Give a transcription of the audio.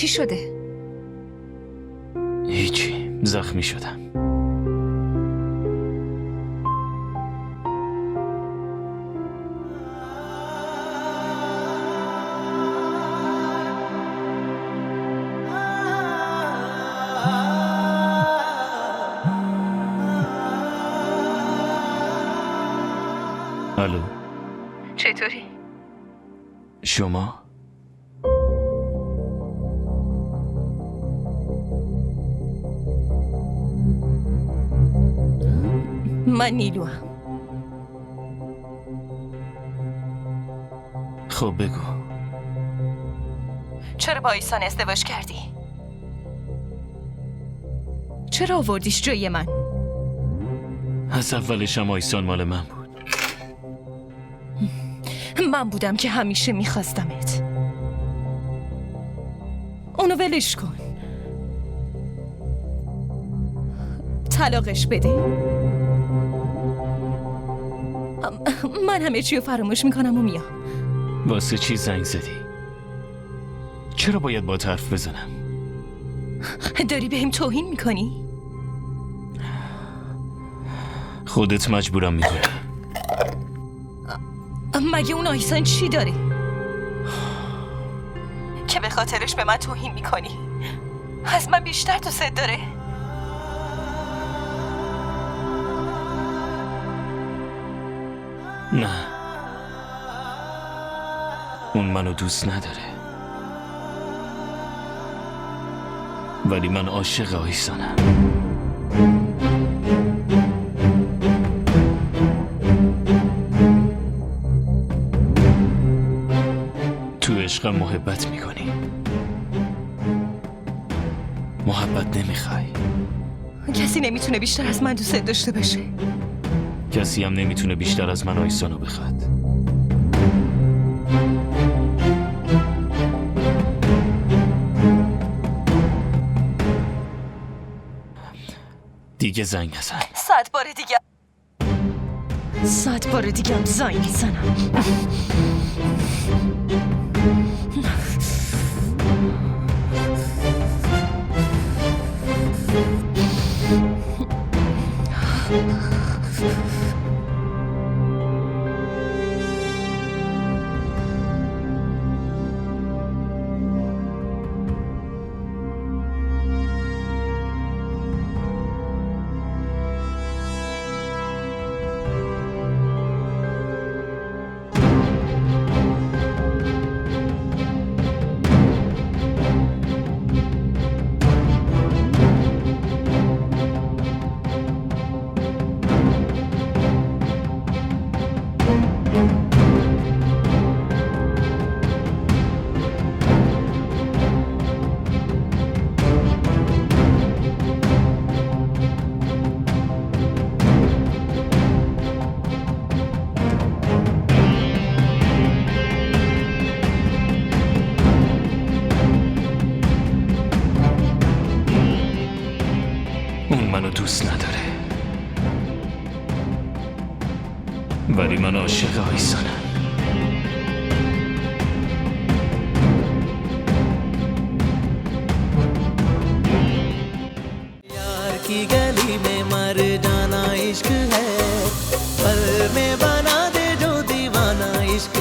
چی شده؟ هیچی، زخمی شدم. الو، چطوری؟ شما؟ من نیلوام. خب بگو. چرا با ایسان ازدواج کردی؟ چرا آوردیش جای من؟ از اولش هم آیسان مال من بود. من بودم که همیشه میخواستمت. اونو ولش کن. طلاقش بده. من همه چی رو فراموش میکنم و میام. واسه چی زنگ زدی؟ چرا باید با حرف بزنم؟ داری بهم توهین میکنی؟ خودت مجبورم میکنی. مگه اون آیسان چی داره؟ که به خاطرش به من توهین میکنی؟ از من بیشتر دوست داره؟ نه، اون منو دوست نداره، ولی من عاشق آیسانم. تو عشقم محبت میکنی، محبت نمیخوای. کسی نمیتونه بیشتر از من دوست داشته باشه. کسی هم نمیتونه بیشتر از من آیسانو بخواد. دیگه زنگ نزن. 100 بار دیگه 100 بار دیگه هم زنگ میزنم. منو دوست نداره، ولی من عاشق آیسانم. यार की गली में मर जाना इश्क है, पल में बना दे जो दीवाना इश्क